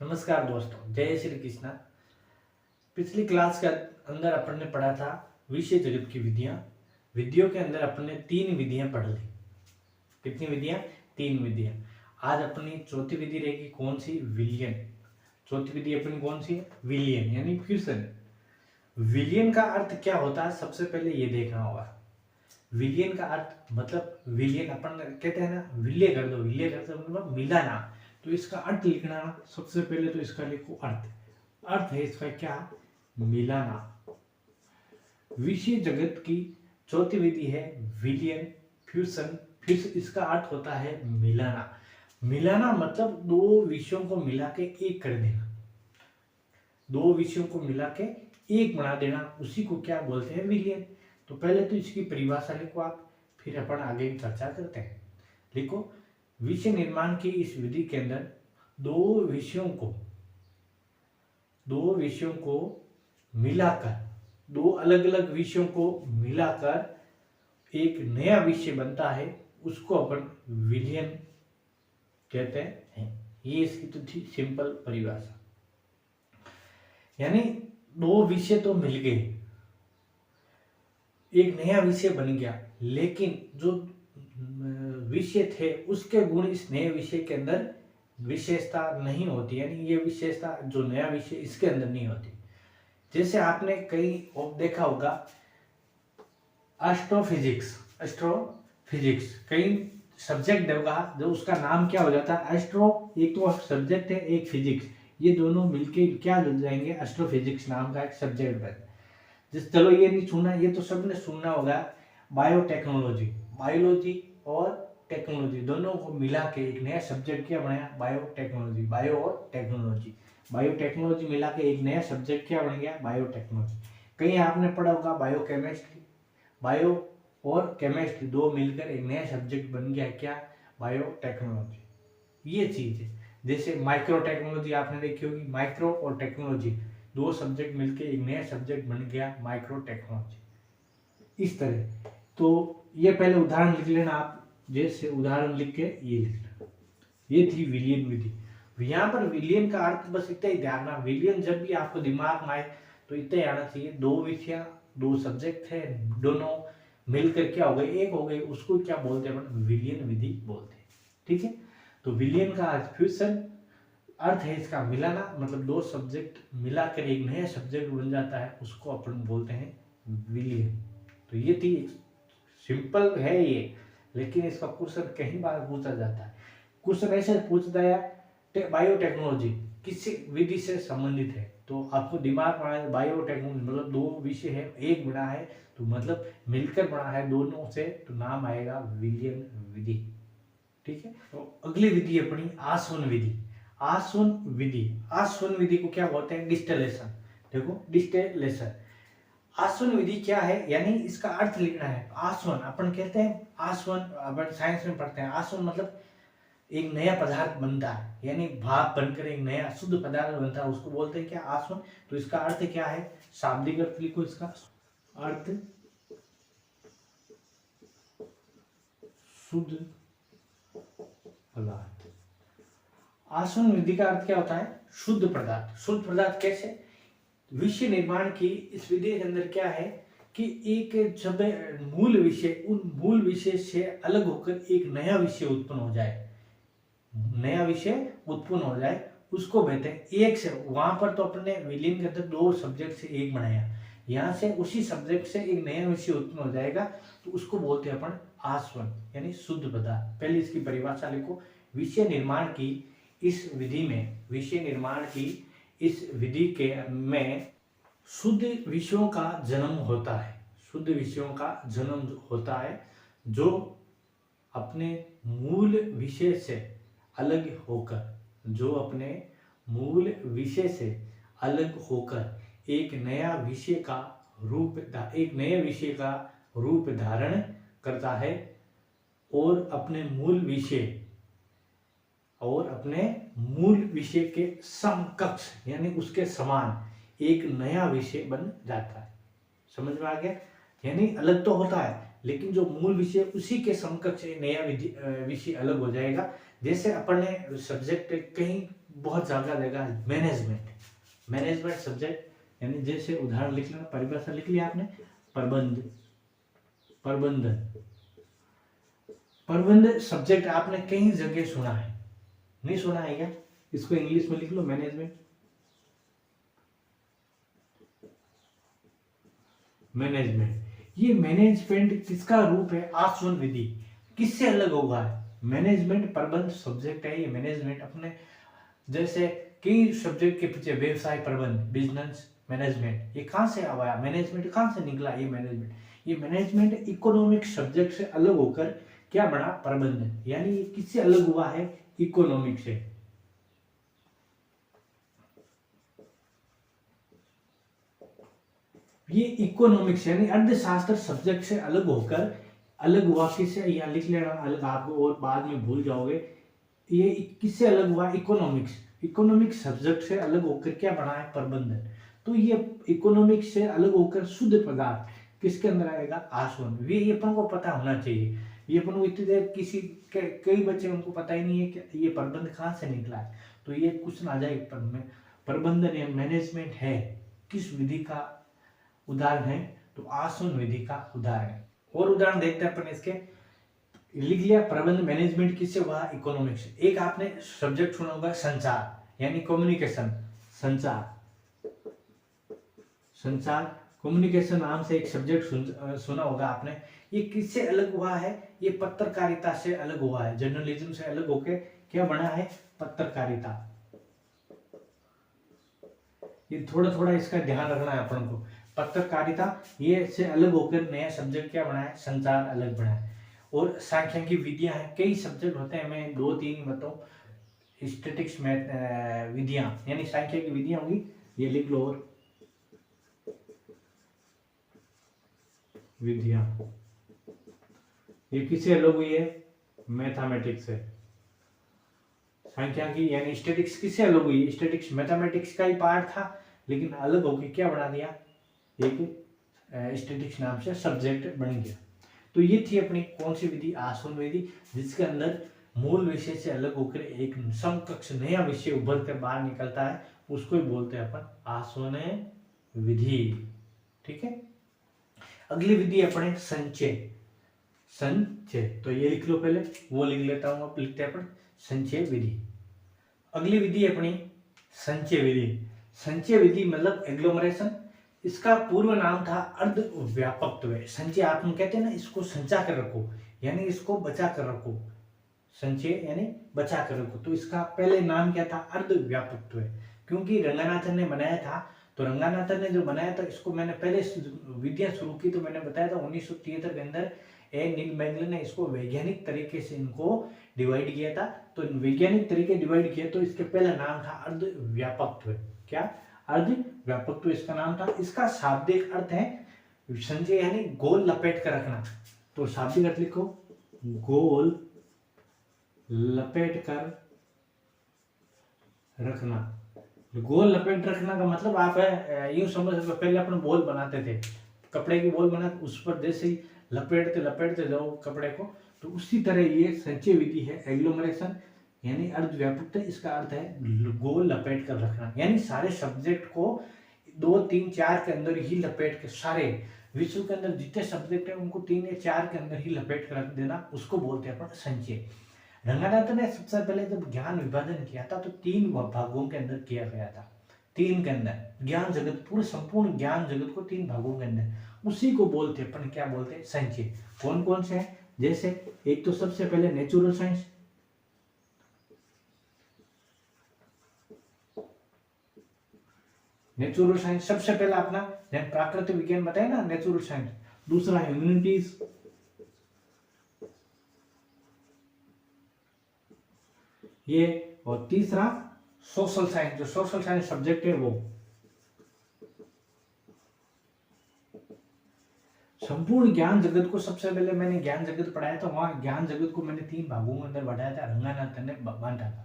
नमस्कार दोस्तों, जय श्री कृष्णा। पिछली क्लास के अंदर अपन ने पढ़ा था विषय जगत की विधियां। विधियों के अंदर अपन ने 3 विधियां पढ़ ली। कितनी विधियां? 3 विधियां। आज अपनी चौथी विधि रहेगी कौन सी? विलियन। चौथी विधि अपनी कौन सी है? विलियन यानी फ्यूजन। विलियन का अर्थ क्या होता है सबसे पहले ये देखना होगा। विलियन का अर्थ मतलब विलियन अपन कहते हैं ना, विलय कर दो, विलय कर दो मतलब मिलाना। तो इसका अर्थ लिखना सबसे पहले तो इसका लिखो अर्थ। अर्थ है इसका क्या? मिलाना। विषय जगत की चौथी विधि है विलियन फ्यूजन। फ्यूजन इसका अर्थ होता है मिलाना। मिलाना मतलब दो विषयों को मिला के एक कर देना। दो विषयों को मिला के एक बना देना, उसी को क्या बोलते हैं? विलियन। तो पहले तो इसकी परिभाषा लिखो आप, फिर अपन आगे की चर्चा करते हैं। लिखो, विषय निर्माण की इस विधि के अंदर दो विषयों को मिलाकर, दो अलग अलग विषयों को मिलाकर एक नया विषय बनता है, उसको अपन विलियन कहते हैं। ये इसकी तो थी सिंपल परिभाषा। यानी दो विषय तो मिल गए, एक नया विषय बन गया, लेकिन जो विषय थे उसके गुण इस नए विषय के अंदर विशेषता नहीं होती। यानी ये विशेषता जो नया विषय इसके अंदर नहीं होती। जैसे आपने कई देखा होगा एस्ट्रोफिजिक्स कई सब्जेक्ट होगा जो उसका नाम क्या हो जाता है? एस्ट्रो, एक तो सब्जेक्ट है, एक फिजिक्स, ये दोनों मिलके क्या लग जाएंगे? एस्ट्रोफिजिक्स नाम का एक सब्जेक्ट है। जिस चलो ये नहीं सुना, ये तो सबने सुनना होगा, बायोटेक्नोलॉजी। बायोलॉजी और टेक्नोलॉजी दोनों को मिला के एक नया सब्जेक्ट क्या बनाया? बायोटेक्नोलॉजी। बायो और टेक्नोलॉजी, बायोटेक्नोलॉजी मिला के एक नया सब्जेक्ट क्या बन गया? बायोटेक्नोलॉजी। कहीं आपने पढ़ा होगा बायोकेमिस्ट्री। बायो और केमिस्ट्री दो मिलकर एक नया सब्जेक्ट बन गया क्या? बायोटेक्नोलॉजी। ये चीज है। जैसे माइक्रो टेक्नोलॉजी आपने देखी होगी, माइक्रो और टेक्नोलॉजी दो सब्जेक्ट मिलके एक नया सब्जेक्ट बन गया माइक्रो टेक्नोलॉजी। इस तरह तो ये पहले उदाहरण लिख लेना आप, जैसे उदाहरण लिख के ये लिखना। ये थी विलियन विधि। यहाँ पर विलियन का अर्थ बस इतना ही ध्यान रखना। विलियन जब भी आपको दिमाग में आए तो इतना ही आना चाहिए, दो विषय, दो सब्जेक्ट है, दोनों मिलकर क्या हो गए? एक हो गए, उसको क्या बोलते हैं? विलियन विधि बोलते हैं। ठीक है, तो विलियन का फ्यूजन अर्थ है इसका मिलाना, मतलब दो सब्जेक्ट मिलाकर एक नया सब्जेक्ट बन जाता है, उसको अपन बोलते हैं विलियन। तो ये थी, सिंपल है ये, लेकिन इसका क्वेश्चन कई बार पूछा जाता है। क्वेश्चन ऐसे पूछता है बायोटेक्नोलॉजी किस विधि से संबंधित है, तो आपको दिमाग में आए बायोटेक्नोलॉजी मतलब दो विषय है, एक बना है, तो मतलब मिलकर बना है दोनों से, तो नाम आएगा विलियन विधि। ठीक है, तो अगली विधि अपनी आसवन विधि। आसवन विधि को क्या बोलते हैं? डिस्टिलेशन। देखो, डिस्टिलेशन आसवन विधि क्या है, यानी इसका अर्थ लिखना है। आसवन अपन कहते हैं, आसवन अपन साइंस में पढ़ते हैं। आसवन मतलब एक नया पदार्थ बनता है, यानी भाप बनकर एक नया शुद्ध पदार्थ बनता है, उसको बोलते हैं क्या? आसवन। तो इसका अर्थ क्या है? शाब्दिक अर्थ लिखो इसका। अर्थ शुद्ध पदार्थ। आसवन विधि का अर्थ क्या होता है? शुद्ध पदार्थ। शुद्ध पदार्थ कैसे? विषय निर्माण की इस विधि के अंदर क्या है कि एक जब मूल विषय, उन मूल विषय से अलग होकर एक नया विषय उत्पन्न हो जाए, नया विषय उत्पन्न हो जाए, उसको कहते हैं एक से। वहां पर तो अपने विलीन के अंदर दो सब्जेक्ट से एक बनाया, यहाँ से उसी सब्जेक्ट से एक नया विषय उत्पन्न हो जाएगा, तो उसको बोलते हैं अपन आसवन, यानी शुद्ध पदार्थ। पहले इसकी परिभाषा लिखो। विषय निर्माण की इस विधि में, विषय निर्माण की इस विधि के में शुद्ध विषयों का जन्म होता है। शुद्ध विषयों का जन्म होता है जो अपने मूल विषय से अलग होकर, जो अपने मूल विषय से अलग होकर एक नया विषय का रूप, एक नए विषय का रूप धारण करता है, और अपने मूल विषय के समकक्ष यानी उसके समान एक नया विषय बन जाता है। समझ में आ गया? यानी अलग तो होता है, लेकिन जो मूल विषय उसी के समकक्ष नया विषय अलग हो जाएगा। जैसे अपन ने सब्जेक्ट कहीं बहुत ज्यादा देगा मैनेजमेंट। मैनेजमेंट सब्जेक्ट यानी जैसे उदाहरण लिख लेना, परिभाषा लिख लिया आपने, प्रबंध, प्रबंधन। प्रबंध सब्जेक्ट आपने कई जगह सुना है, नहीं सुना है क्या? इसको इंग्लिश में लिख लो, मैनेजमेंट। मैनेजमेंट, ये मैनेजमेंट किसका रूप है? आसवन विधि। किससे अलग होगा? मैनेजमेंट प्रबंध सब्जेक्ट है ये। मैनेजमेंट अपने जैसे कई सब्जेक्ट के पीछे, व्यवसाय प्रबंध, बिजनेस मैनेजमेंट, ये कहां से आया? मैनेजमेंट कहां से निकला? ये मैनेजमेंट इकोनॉमिक सब्जेक्ट से अलग होकर क्या बना? प्रबंधन। यानी ये किससे अलग हुआ है? इकोनॉमिक से। ये इकोनॉमिक्स यानी अर्थशास्त्र सब्जेक्ट से अलग होकर अलग हुआ। किससे? यहाँ लिख लेना अलग, आपको और बाद में भूल जाओगे। ये किससे अलग हुआ? इकोनॉमिक्स। इकोनॉमिक्स सब्जेक्ट से अलग होकर क्या बना है? प्रबंधन। तो ये इकोनॉमिक्स से अलग होकर शुद्ध पदार्थ किसके अंदर आएगा? आसवन। ये अपन को पता होना चाहिए। ये अपन को इतनी देर किसी कई बच्चे उनको पता ही नहीं है कि ये प्रबंध कहाँ से निकला है। तो ये क्वेश्चन आ जाए, प्रबंधन या मैनेजमेंट है किस विधि का उदाहरण है? तो आसवन विधि का उदाहरण है। और उदाहरण देखते हैं अपन इसके। लिख लिया प्रबंध मैनेजमेंट किससे हुआ? इकोनॉमिक्स। एक आपने सब्जेक्ट सुना होगा संचार यानी कम्युनिकेशन। संचार, संचार कम्युनिकेशन नाम से एक सब्जेक्ट सुना होगा आपने। ये किससे अलग हुआ है? ये पत्रकारिता से अलग हुआ है। जर्नलिज्म से अलग होकर क्या बना है? पत्रकारिता। ये थोड़ा थोड़ा इसका ध्यान रखना है अपन को। पत्रकारिता ये से अलग होकर नया सब्जेक्ट क्या बना है? संचार अलग बना है। और सांख्यिकी विधियां हैं, कई सब्जेक्ट होते हैं, मैं 2-3 बताऊं। स्टैटिक्स मैथ विधियां यानी सांख्यिकी विधियां होगी, ये लिख लो। और विधियां ये किससे अलग हुई है? मैथमेटिक्स से। सांख्यिकी यानी स्टैटिक्स किससे अलग हुई? स्टैटिक्स मैथमेटिक्स का ही पार्ट था, लेकिन अलग होकर क्या बना दिया? एक स्टैटिक्स नाम से सब्जेक्ट बन गया। तो ये थी अपनी कौन सी विधि? आसवन विधि, जिसके अंदर मूल विषय से अलग होकर एक समकक्ष नया विषय उभर कर बाहर निकलता है, उसको ही बोलते हैं अपन आसवन विधि। ठीक है। अगली विधि अपने संचय। संचय तो ये लिख लो, पहले वो लिख लेता हूं, अब लिखते हैं अपन संचय विधि। अगली विधि अपनी संचय विधि। संचय विधि मतलब एग्लोमरेशन। इसका पूर्व नाम था अर्ध व्यापकत्व। संचय आप कहते हैं ना, इसको संचा कर रखो यानी इसको बचा कर रखो। संचय यानी बचा कर रखो। तो इसका पहले नाम क्या था? अर्ध व्यापकत्व। क्योंकि रंगनाथन ने बनाया था, तो रंगनाथन ने जो बनाया था, इसको मैंने पहले विधियां शुरू की तो मैंने बताया था 1973 के अंदर नील मैगलन ने इसको वैज्ञानिक तरीके से इनको डिवाइड किया था। तो वैज्ञानिक तरीके डिवाइड किया तो इसके पहला नाम था अर्ध व्यापकत्व। क्या? अर्ध व्यापकत्व इसका नाम था। इसका शाब्दिक अर्थ है संचय यानी गोल लपेट कर रखना। तो शाब्दिक अर्थ लिखो, गोल लपेट कर रखना। गोल लपेट रखना का मतलब आप यूं समझ सकते, पहले अपन बॉल बनाते थे, कपड़े की बॉल बनाते, उस पर जैसे ही लपेटते लपेटते जाओ कपड़े को, तो उसी तरह ये संचय विधि है। एग्लोमरेशन यानी अर्धव्यापकता, इसका अर्थ है गोल लपेट कर रखना। यानी सारे सब्जेक्ट को 2, 3, 4 के अंदर ही लपेट के, सारे विश्व के अंदर जितने सब्जेक्ट है उनको 3 या 4 के अंदर ही लपेट कर रख देना, उसको बोलते हैं अपन संचय। रंगनाथन ने सबसे पहले जब ज्ञान विभाजन किया था तो 3 भागों के अंदर किया गया था। 3 के अंदर ज्ञान जगत, पूरे संपूर्ण ज्ञान जगत को 3 भागों के अंदर, उसी को बोलते हैं अपन क्या बोलते हैं? संचय। कौन कौन से हैं? जैसे एक तो सबसे पहले नेचुरल साइंस, नेचुरल साइंस सबसे पहला अपना प्राकृतिक विज्ञान बताया ना, नेचुरल साइंस। दूसरा ह्यूमैनिटीज, ये, और तीसरा सोशल साइंस। जो सोशल साइंस सब्जेक्ट है वो संपूर्ण ज्ञान जगत को, सबसे पहले मैंने ज्ञान जगत पढ़ाया था, वहां ज्ञान जगत को मैंने 3 भागों में अंदर बढ़ाया था, रंगनाथन ने बांटा था।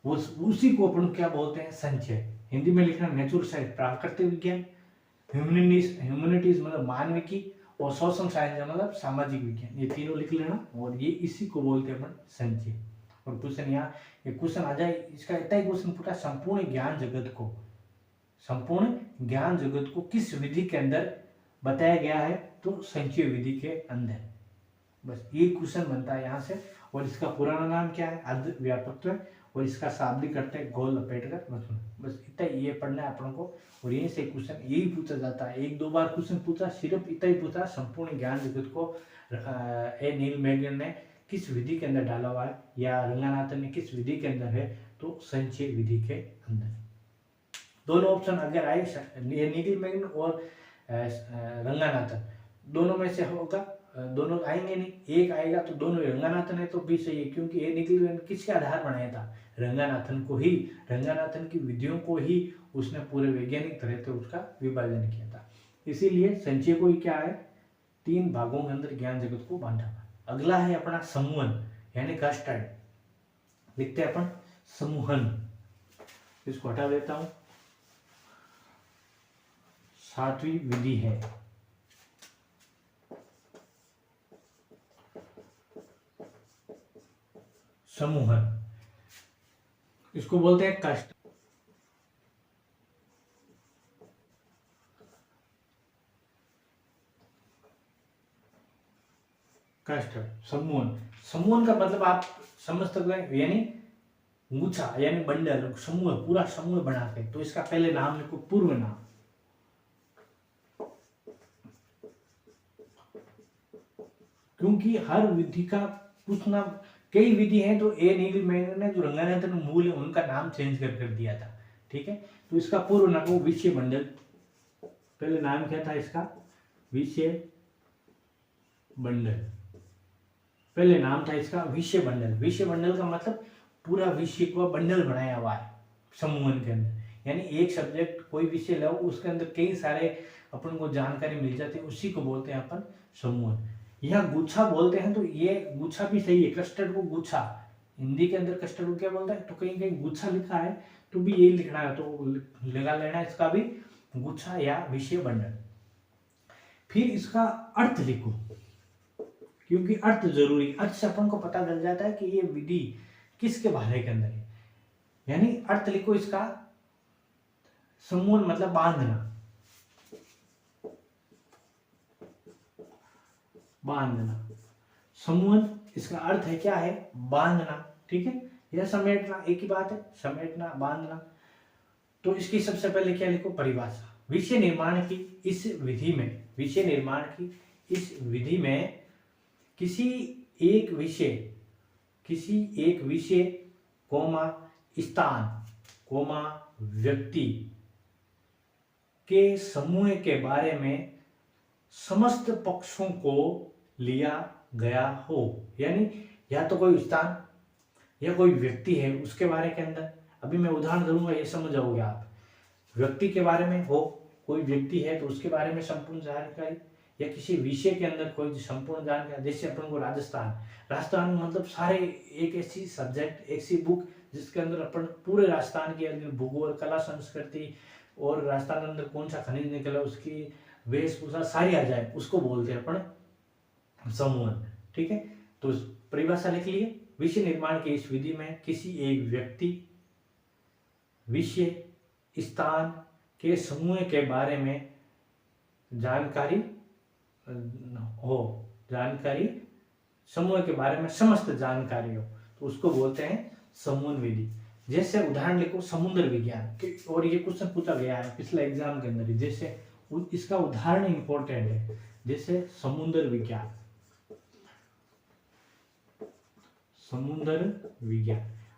उसी को अपन क्या बोलते हैं? संचय। हिंदी में लिखना नेचुरल साइंस प्राकृतिक विज्ञान, ह्यूमैनिटीज मतलब मानविकी, और सोशल साइंस मतलब सामाजिक विज्ञान। ये तीनों लिख लेना, और ये इसी को बोलते हैं अपन संचय। और क्वेश्चन यहाँ ये क्वेश्चन आ जाए, इसका इतना ही क्वेश्चन पूछा, संपूर्ण ज्ञान जगत को किस विधि के अंदर बताया गया है, तो संचय विधि के अंदर। बस ये क्वेश्चन बनता है यहाँ से। और इसका पुराना नाम क्या है, अर्ध व्यापकत्व, और इसका शाब्दिक अर्थ है गोल लपेट कर बचना। बस इतना ये पढ़ना है अपन को, और यहीं से क्वेश्चन यही पूछा जाता है। एक दो बार क्वेश्चन पूछा, सिर्फ इतना ही पूछा, संपूर्ण ज्ञान जगत को नील मैगन ने किस विधि के अंदर डाला हुआ है, या रंगानाथन ने किस विधि के अंदर है, तो संचय विधि के अंदर। दोनों ऑप्शन अगर आए, नील मैगन और रंगानाथन, दोनों में से होगा, दोनों आएंगे नहीं, एक आएगा तो दोनों। रंगानाथन है तो भी सही है, क्योंकि ये नील मैगन किसके आधार बनाया था, रंगानाथन को ही, रंगानाथन की विधियों को ही उसने पूरे वैज्ञानिक तरह से उसका विभाजन किया था। इसीलिए संचय को ही क्या है, 3 भागों के अंदर ज्ञान जगत को बांटा हुआ। अगला है अपना समूहन, यानी कस्टर्ड, लिखते हैं अपन समूहन, इसको हटा देता हूं। 7वीं विधि है समूहन, इसको बोलते हैं कष्ट। समूहन का मतलब आप समझ सकते हैं, यानी गुच्छा, यानी बंडल, समूह, पूरा समूह बना के। तो इसका पहले नाम लिखो, पूर्व नाम। क्योंकि हर विधि का कुछ नाम, कई विधि हैं, तो ए नील मैगन ने जो रंगानाथन मूल है उनका नाम चेंज कर दिया था, ठीक है। तो इसका पूर्व नाम वो विषय मंडल, पहले नाम क्या था इसका, विषय मंडल, पहले नाम था इसका विषय मंडल। विषय मंडल का मतलब पूरा विषय को बंडल बनाया हुआ है समूहन के अंदर, यानी एक सब्जेक्ट कोई विषय लो, उसके अंदर कई सारे अपन को जानकारी मिल जाती है, उसी को बोलते हैं अपन समूहन। यह गुच्छा बोलते हैं, तो ये गुच्छा भी सही है, कस्टर्ड को गुच्छा, हिंदी के अंदर कस्टर्ड को क्या बोलता है, तो कहीं कहीं गुच्छा लिखा है तो भी यही लिखना है, तो लगा लेना इसका भी गुच्छा या विषय बंडल। फिर इसका अर्थ लिखो, क्योंकि अर्थ जरूरी, अर्थ से अपन को पता चल जाता है कि ये विधि किसके बारे के अंदर है, यानी अर्थ लिखो इसका। समूहन मतलब बांधना, समूहन इसका अर्थ है क्या है, बांधना, ठीक है, यह समेटना, एक ही बात है, समेटना, बांधना। तो इसकी सबसे पहले क्या लिखो, परिभाषा। विषय निर्माण की इस विधि में किसी एक विषय कोमा स्थान कोमा व्यक्ति के समूह के बारे में समस्त पक्षों को लिया गया हो, यानी या तो कोई स्थान या कोई व्यक्ति है उसके बारे के अंदर। अभी मैं उदाहरण दूंगा, ये समझ जाओगे आप। व्यक्ति के बारे में हो, कोई व्यक्ति है तो उसके बारे में संपूर्ण जानकारी, या किसी विषय के अंदर कोई संपूर्ण जानकारी। जैसे अपन को राजस्थान मतलब सारे, एक ऐसी सब्जेक्ट, ऐसी बुक जिसके अंदर अपन पूरे राजस्थान के अंदर भूगोल, कला, संस्कृति और राजस्थान के अंदर कौन सा खनिज निकला, उसकी वेशभूषा सारी आ जाए, उसको बोलते हैं अपन समूहन, ठीक है। तो परिभाषा लिख लिए, विषय निर्माण की इस विधि में किसी एक व्यक्ति, विषय, स्थान के समूह के बारे में जानकारी समूह के बारे में समस्त जानकारी हो, तो उसको बोलते हैं समूहन विधि। जैसे उदाहरण लिखो, समुद्र विज्ञान, और ये क्वेश्चन पूछा गया है पिछले एग्जाम के अंदर, जैसे इसका उदाहरण इंपॉर्टेंट है, जैसे समुद्र विज्ञान।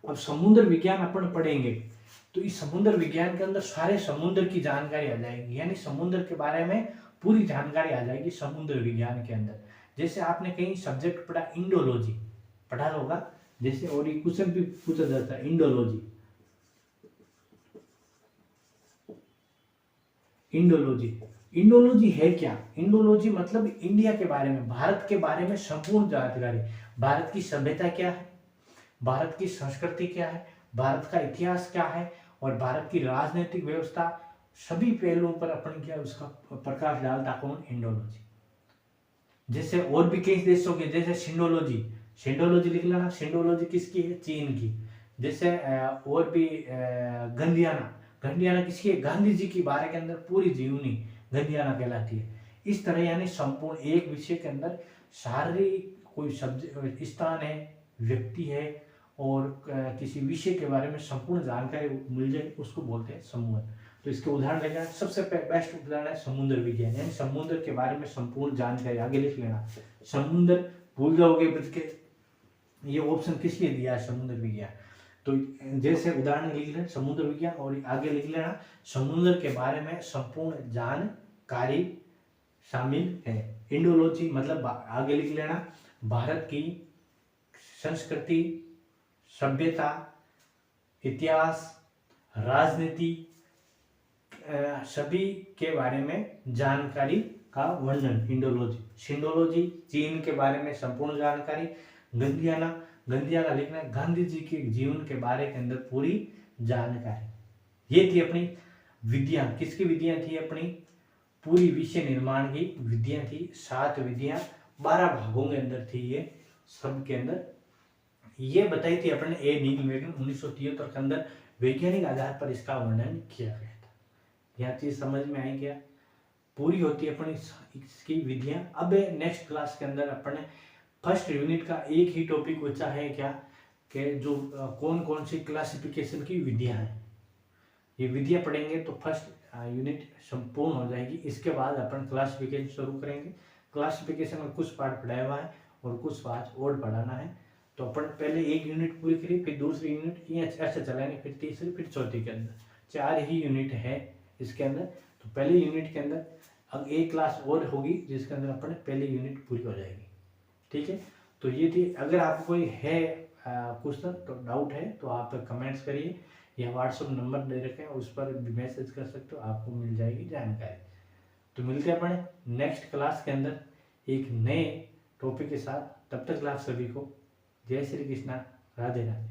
अब समुद्र विज्ञान अपन पढ़ेंगे तो इस समुद्र विज्ञान के अंदर सारे समुद्र की जानकारी आ जाएगी, यानी समुद्र के बारे में पूरी जानकारी आ जाएगी समुद्र विज्ञान के अंदर। जैसे आपने कहीं सब्जेक्ट पढ़ा, इंडोलॉजी पढ़ा होगा, जैसे, और ये क्वेश्चन भी पूछा जाता है, इंडोलॉजी है क्या? इंडोलॉजी मतलब इंडिया के बारे में, भारत के बारे में संपूर्ण जानकारी। भारत की सभ्यता क्या है, भारत की संस्कृति क्या है, भारत का इतिहास क्या है, और भारत की राजनीतिक व्यवस्था, सभी पहलुओं पर अपन क्या उसका प्रकाश डालता कौन? इंडोलॉजी। जैसे और भी कई देशों के, जैसे सिंडोलॉजी, सिंडोलॉजी लिख लेना। सिंडोलॉजी किसकी है? चीन की। जैसे और भी गंधियाना, गंधियाना किसकी है? गांधी जी की बारे के अंदर पूरी जीवनी गंधियाना कहलाती है। इस तरह यानी संपूर्ण एक विषय के अंदर सारी कोई सब्जेक्ट स्थान है, व्यक्ति है और किसी विषय के बारे में संपूर्ण जानकारी मिल जाए उसको बोलते हैं समुद्र। तो इसके उदाहरण लेना, सबसे बेस्ट उदाहरण है समुद्र विज्ञान, यानी समुद्र के बारे में संपूर्ण जानकारी। आगे लिख लेना, समुद्र भूल जाओगे बच के, ये ऑप्शन किस लिए दिया है? समुद्र विज्ञान। तो जैसे उदाहरण लिख लें समुद्र विज्ञान और आगे लिख लेना समुद्र के बारे में संपूर्ण जानकारी शामिल है। इंडोलॉजी मतलब आगे लिख लेना भारत की संस्कृति, सभ्यता, इतिहास, राजनीति सभी के बारे में जानकारी का वर्णन इंडोलॉजी। सिंडोलॉजी चीन के बारे में संपूर्ण जानकारी। गंधियाना, गंधियाना लिखना गांधी जी के जीवन के बारे के अंदर पूरी जानकारी। ये थी अपनी विधियां। किसकी विधियां थी? अपनी पूरी विषय निर्माण की विधियां थी। 7 विधियां 12 भागों के अंदर थी। ये सब के अंदर ये बताई थी अपने ए नील मेगन 1973 के अंदर वैज्ञानिक आधार पर इसका वर्णन किया गया था। यह चीज समझ में आई क्या? पूरी होती है अपनी इसकी विधियां। अब नेक्स्ट क्लास के अंदर अपने फर्स्ट यूनिट का एक ही टॉपिक बचा है क्या, कि जो कौन कौन सी क्लासिफिकेशन की विधियां हैं। ये विधियां पढ़ेंगे तो फर्स्ट यूनिट संपूर्ण हो जाएगी। इसके बाद अपन क्लासिफिकेशन शुरू करेंगे। क्लासिफिकेशन में कुछ पार्ट पढ़ाया हुआ है और कुछ पार्ट और पढ़ाना है। तो अपन पहले एक यूनिट पूरी करिए, फिर दूसरी यूनिट, ये ऐसे चलाएंगे, फिर तीसरी, फिर चौथी के अंदर 4 ही यूनिट है इसके अंदर। तो पहले यूनिट के अंदर अब एक क्लास और होगी जिसके अंदर अपन पहली यूनिट पूरी हो जाएगी। ठीक है, तो ये थी। अगर आपको कोई है क्वेश्चन तो डाउट है तो आप कमेंट्स करिए या व्हाट्सएप नंबर दे रखे हैं उस पर भी मैसेज कर सकते हो, आपको मिल जाएगी जानकारी। तो मिलते हैं अपने नेक्स्ट क्लास के अंदर एक नए टॉपिक के साथ। तब तक आप सभी को जय श्री कृष्णा, राधे राधे।